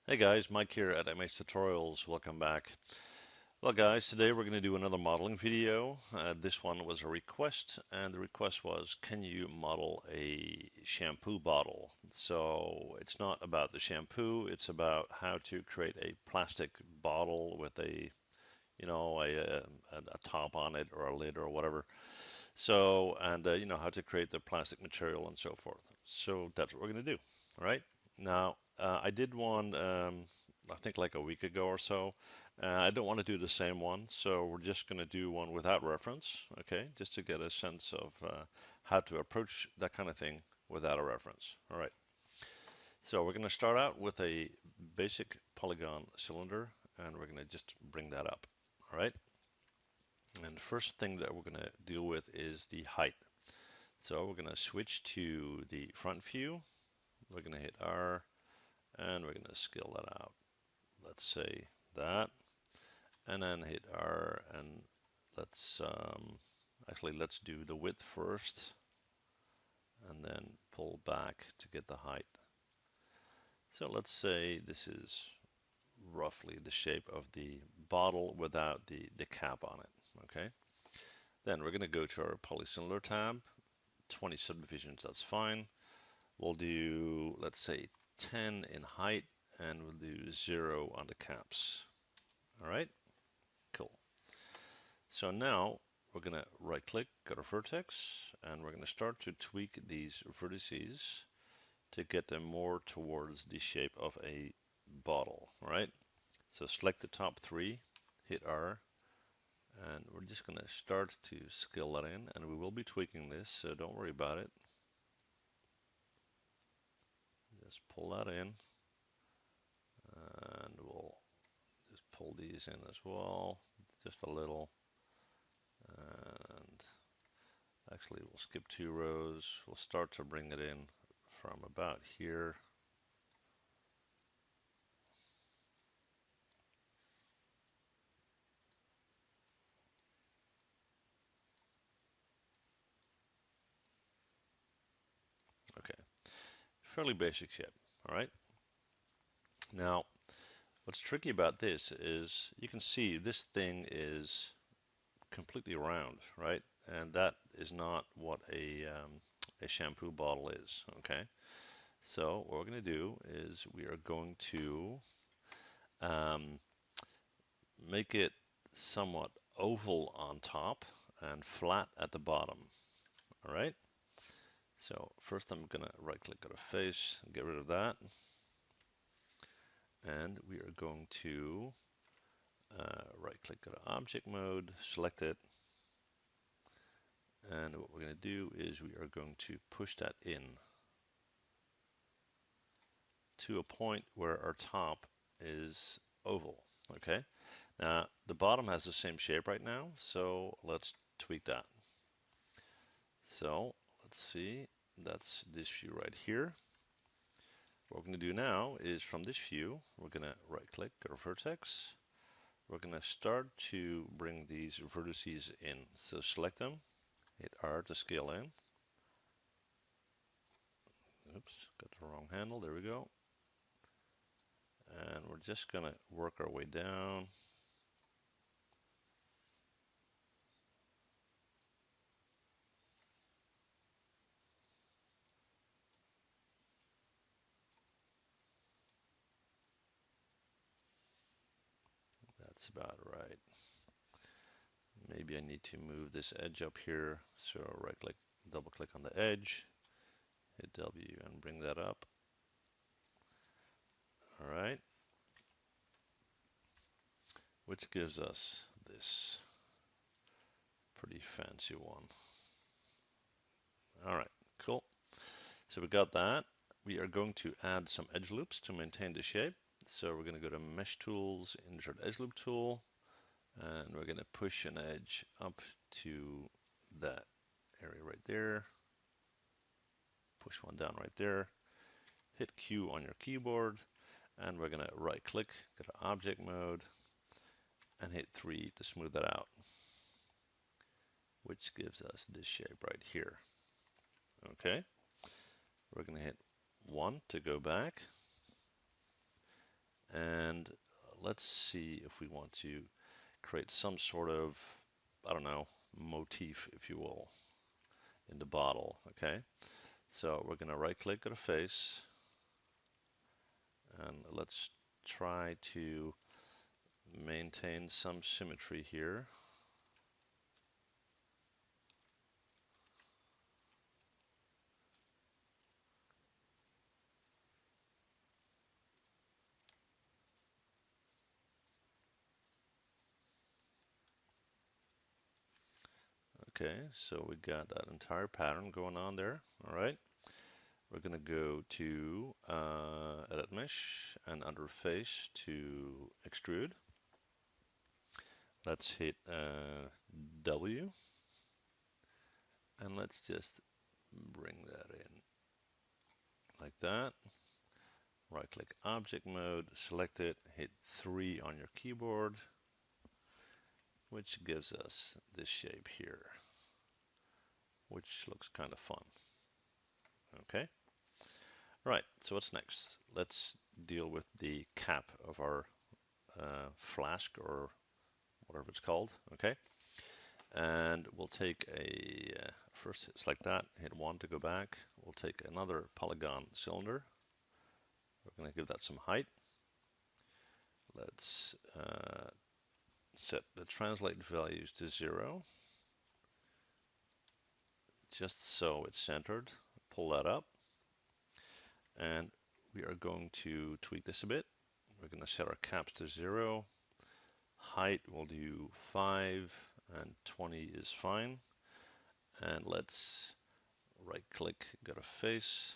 Hey guys, Mike here at MH Tutorials. Welcome back. Well guys, today we're going to do another modeling video. This one was a request, and the request was, can you model a shampoo bottle? So it's not about the shampoo, it's about how to create a plastic bottle with a top on it or a lid or whatever. So, and how to create the plastic material and so forth. So that's what we're going to do. All right. Now, I did one, I think like a week ago or so. I don't want to do the same one, so we're just going to do one without reference, okay, just to get a sense of how to approach that kind of thing without a reference. All right. So we're going to start out with a basic polygon cylinder, and we're going to just bring that up. All right. And the first thing that we're going to deal with is the height. So we're going to switch to the front view. We're going to hit R and we're going to scale that out. Let's say that, and then hit R, and let's let's do the width first and then pull back to get the height. So let's say this is roughly the shape of the bottle without the cap on it. Okay. Then we're going to go to our polycylinder tab, 20 subdivisions, that's fine. We'll do, let's say, 10 in height, and we'll do 0 on the caps. All right, cool. So now we're going to right click, go to vertex, and we're going to start to tweak these vertices to get them more towards the shape of a bottle. All right, so select the top three, hit R, and we're just going to start to scale that in, and we will be tweaking this, so don't worry about it. Just pull that in, and we'll just pull these in as well, just a little. And actually, we'll skip 2 rows. We'll start to bring it in from about here. Okay, fairly basic shape. All right. Now, what's tricky about this is you can see this thing is completely round, right? And that is not what a shampoo bottle is. Okay. So what we're going to do is we are going to um, make it somewhat oval on top and flat at the bottom. All right. So first I'm going to right click on a face and get rid of that. And we are going to right click on object mode, select it. And what we're going to do is we are going to push that in to a point where our top is oval. Okay. Now the bottom has the same shape right now, so let's tweak that. So let's see, that's this view right here. What we're going to do now is from this view, we're going to right click, go to vertex. We're going to start to bring these vertices in. So select them, hit R to scale in. Oops, got the wrong handle, there we go. And we're just going to work our way down. That's about right. Maybe I need to move this edge up here. So right click, double click on the edge, hit W and bring that up. All right. Which gives us this pretty fancy one. All right, cool. So we got that. We are going to add some edge loops to maintain the shape. So we're going to go to Mesh Tools, Insert Edge Loop Tool, and we're going to push an edge up to that area right there. Push one down right there. Hit Q on your keyboard, and we're going to right click, go to Object Mode, and hit 3 to smooth that out, which gives us this shape right here. Okay, we're going to hit 1 to go back, And let's see if we want to create some sort of, I don't know, motif, if you will, in the bottle. Okay, so we're gonna right click on a face, and let's try to maintain some symmetry here. Okay, so we got that entire pattern going on there. All right, we're gonna go to Edit Mesh and under Face to Extrude. Let's hit W, and let's just bring that in like that. Right click Object Mode, select it, hit 3 on your keyboard, which gives us this shape here, which looks kind of fun. Okay, right, so what's next? Let's deal with the cap of our flask or whatever it's called. Okay, and we'll take a first select that, hit 1 to go back. We'll take another polygon cylinder. We're going to give that some height. Let's set the translate values to 0, just so it's centered. Pull that up, and we are going to tweak this a bit. We're going to set our caps to 0. Height we'll do 5, and 20 is fine. And let's right click, go to face,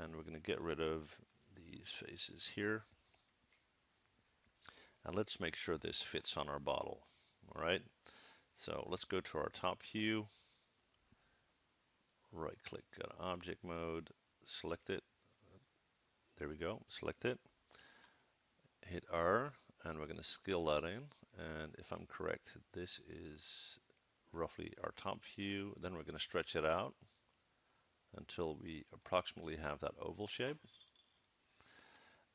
and we're going to get rid of these faces here. And let's make sure this fits on our bottle. All right, so let's go to our top view, right click, go to object mode, select it. There we go, select it, hit R, and we're going to scale that in. And if I'm correct, this is roughly our top view. Then we're going to stretch it out until we approximately have that oval shape.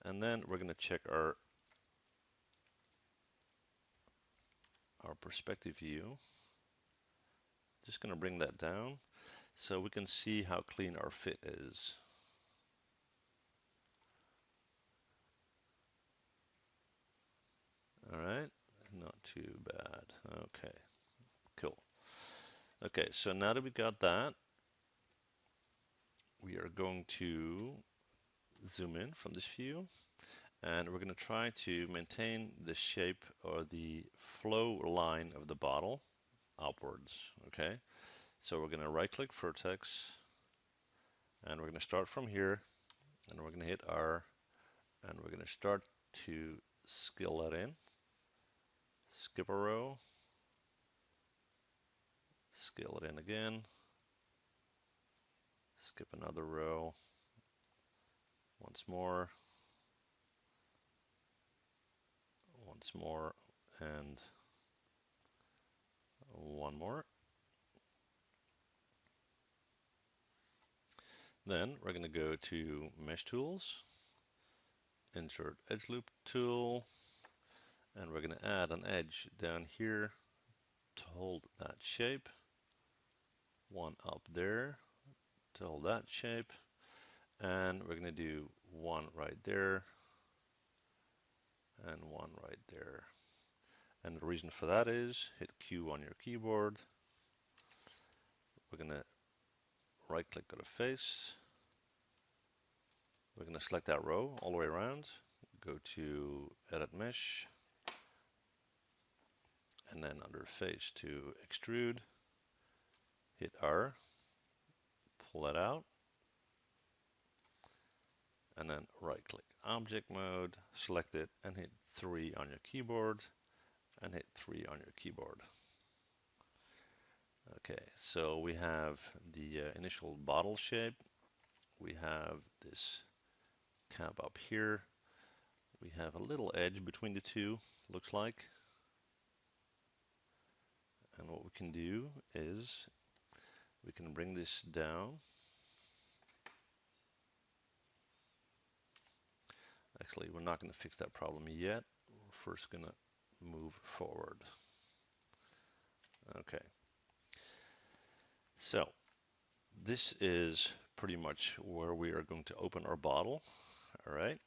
And then we're going to check our perspective view. Just going to bring that down so we can see how clean our fit is. All right, not too bad. Okay, cool. Okay, so now that we got that, we are going to zoom in from this view, and we're going to try to maintain the shape or the flow line of the bottle upwards. Okay, so we're going to right click vertex, and we're going to start from here, and we're going to hit R, and we're going to start to scale that in. Skip a row, scale it in again, skip another row, once more, and one more. Then we're going to go to Mesh Tools, insert Edge Loop Tool, and we're going to add an edge down here to hold that shape, one up there to hold that shape, and we're going to do one right there and one right there. And the reason for that is hit Q on your keyboard. We're going to right click on the face. We're going to select that row all the way around, go to Edit Mesh, and then under Face to Extrude, hit R, pull that out, and then right click Object Mode, select it, and hit 3 on your keyboard, and hit 3 on your keyboard. Okay, so we have the initial bottle shape. We have this cap up here. We have a little edge between the two, looks like. And what we can do is we can bring this down Actually, we're not going to fix that problem yet. We're first going to move forward. Okay. So this is pretty much where we are going to open our bottle. All right.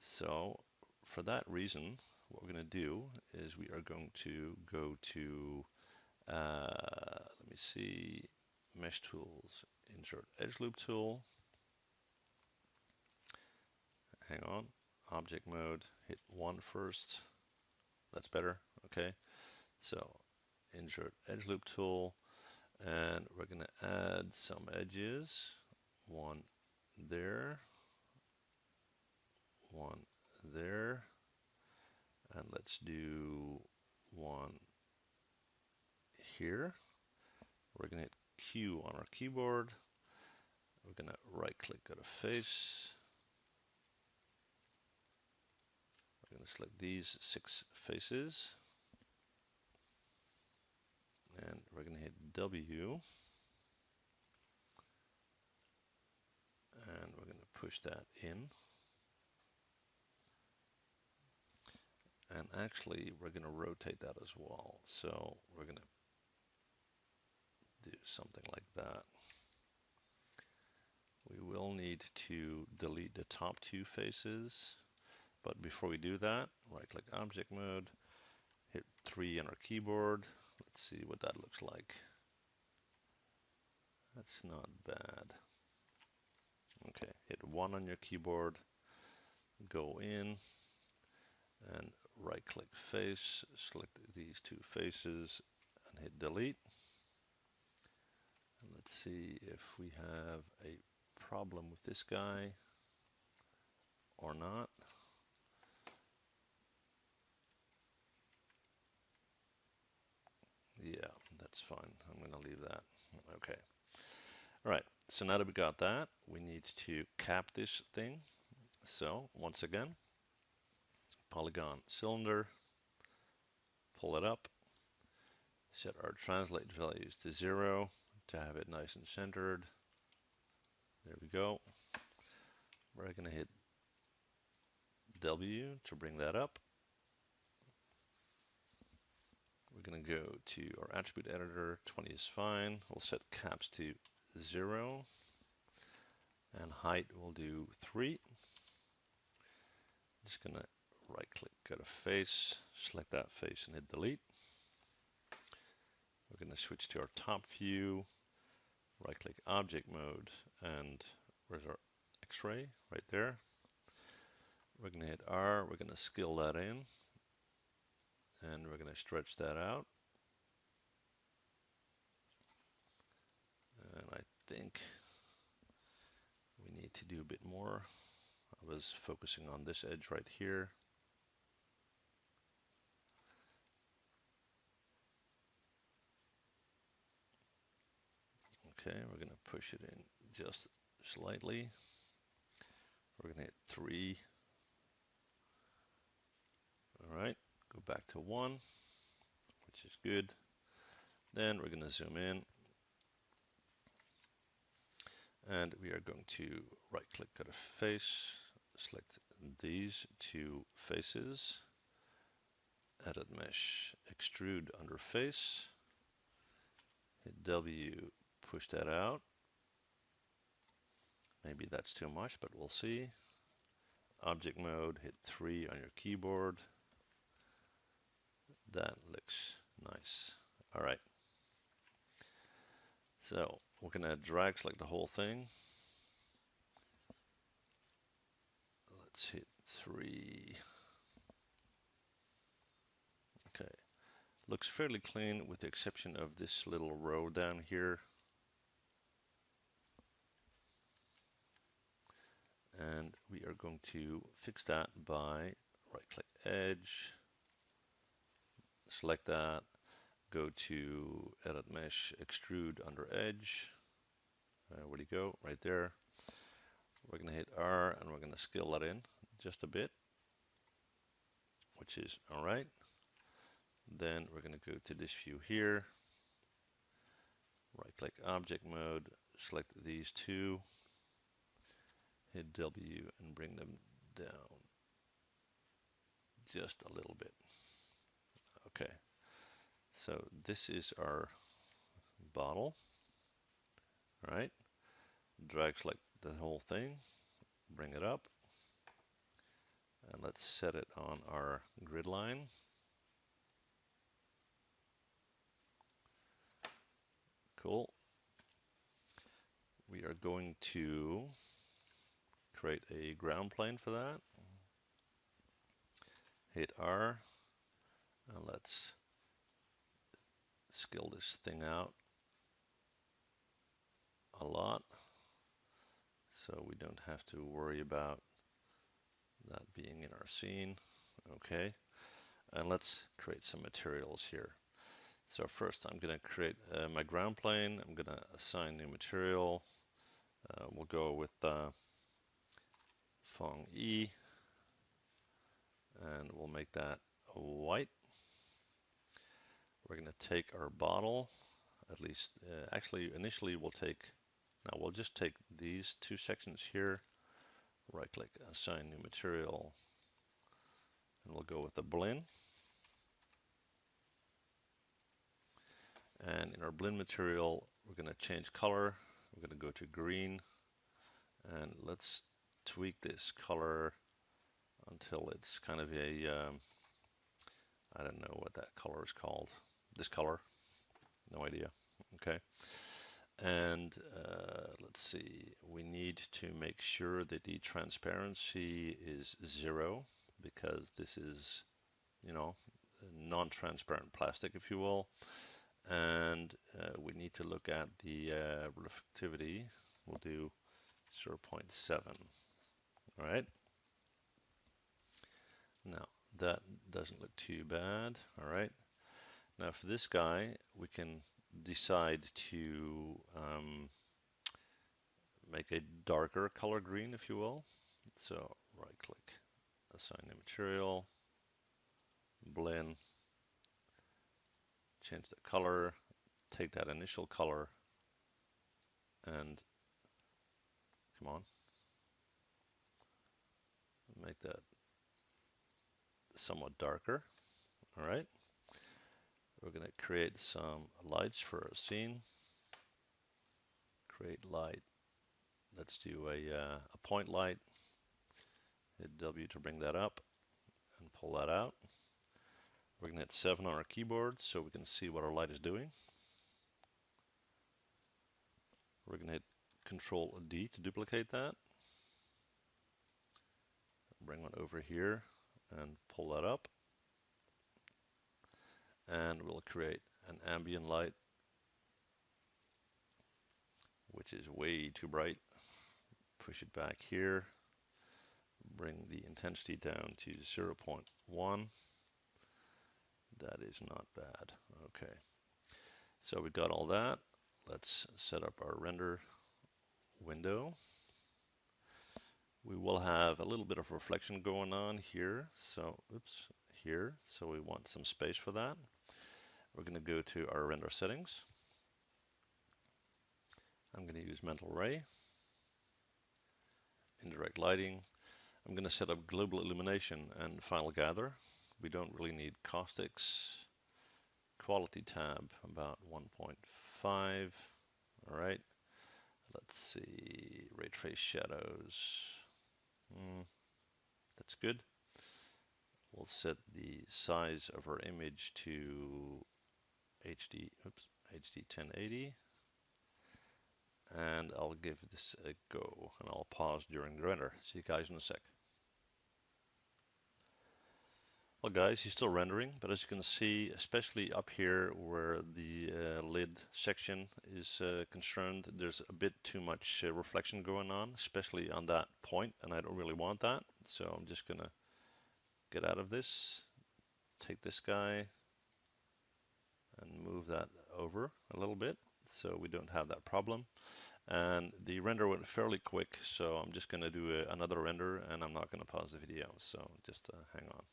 So for that reason, what we're going to do is we are going to go to, let me see, Mesh Tools, Insert Edge Loop Tool. Hang on, Object Mode, hit 1 first. That's better. Okay. So Insert Edge Loop Tool, and we're going to add some edges. One there, one there, and let's do one here. We're going to hit Q on our keyboard. We're going to right click, go to face. We're going to select these 6 faces. And we're going to hit W. And we're going to push that in. And actually, we're going to rotate that as well. So we're going to do something like that. We will need to delete the top 2 faces. But before we do that, right click Object Mode, hit 3 on our keyboard. Let's see what that looks like. That's not bad. Okay, hit 1 on your keyboard, go in, and right click face, select these 2 faces, and hit delete. And let's see if we have a problem with this guy or not. Yeah, that's fine. I'm going to leave that. Okay. All right. So now that we got that, we need to cap this thing. So once again, polygon cylinder, pull it up, set our translate values to 0 to have it nice and centered. There we go. We're going to hit W to bring that up. We're going to go to our attribute editor, 20 is fine. We'll set caps to 0 and height we'll do 3. Just going to right click, go to face, select that face and hit delete. We're going to switch to our top view, right click object mode, and where's our X-ray? Right there. We're going to hit R, we're going to scale that in, and we're going to stretch that out. And I think we need to do a bit more. I was focusing on this edge right here. Okay, we're going to push it in just slightly. We're going to hit 3. All right, go back to 1, which is good. Then we're going to zoom in. And we are going to right click, go to face, select these 2 faces, edit mesh, extrude under face, hit W, push that out. Maybe that's too much, but we'll see. Object mode, hit 3 on your keyboard. That looks nice. All right. So we're going to drag select the whole thing. Let's hit 3. Okay. Looks fairly clean with the exception of this little row down here. And we are going to fix that by right click edge, select that, go to edit mesh, extrude under edge. Where do you go? Right there. We're going to hit R and we're going to scale that in just a bit, which is all right. Then we're going to go to this view here, right click object mode, select these 2, hit W and bring them down just a little bit. Okay, so this is our bottle, right? Drag select the whole thing, bring it up, and let's set it on our grid line. Cool. We are going to create a ground plane for that. Hit R, and let's scale this thing out a lot so we don't have to worry about that being in our scene. Okay, and let's create some materials here. So first I'm going to create my ground plane. I'm going to assign new material. We'll go with Fong E, and we'll make that white. We're going to take our bottle, at least, actually initially we'll just take these two sections here, right click, assign new material, and we'll go with the blend. And in our blend material, we're going to change color. We're going to go to green, and let's tweak this color until it's kind of a, I don't know what that color is called. This color, no idea. Okay. And let's see, we need to make sure that the transparency is 0 because this is, you know, non-transparent plastic, if you will. And we need to look at the reflectivity. We'll do 0.7. All right. Now that doesn't look too bad. All right. Now for this guy, we can decide to make a darker color green, if you will. So right click, assign new material, blend, change the color, take that initial color and come on, make that somewhat darker. All right. We're going to create some lights for our scene. Create light. Let's do a point light. Hit W to bring that up and pull that out. We're going to hit 7 on our keyboard so we can see what our light is doing. We're going to hit Control D to duplicate that. Bring one over here and pull that up. And we'll create an ambient light, which is way too bright. Push it back here. Bring the intensity down to 0.1. That is not bad. Okay. So we got all that. Let's set up our render window. We will have a little bit of reflection going on here. So, oops, here. So we want some space for that. We're going to go to our render settings. I'm going to use mental ray, indirect lighting. I'm going to set up global illumination and final gather. We don't really need caustics. Quality tab about 1.5. All right. Let's see, ray trace shadows. That's good. We'll set the size of our image to HD 1080. And I'll give this a go and I'll pause during the render. See you guys in a sec. Well guys, he's still rendering, but as you can see, especially up here where the lid section is concerned, there's a bit too much reflection going on, especially on that point, and I don't really want that. So I'm just gonna get out of this, take this guy, and move that over a little bit so we don't have that problem. And the render went fairly quick, so I'm just gonna do another render, and I'm not gonna pause the video, so just hang on.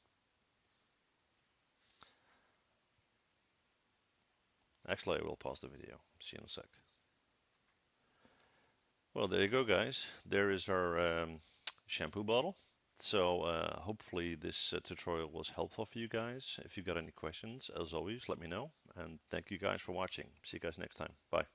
Actually, I will pause the video. See you in a sec. Well, there you go, guys. There is our shampoo bottle. So hopefully this tutorial was helpful for you guys. If you got any questions, as always, let me know. And thank you guys for watching. See you guys next time. Bye.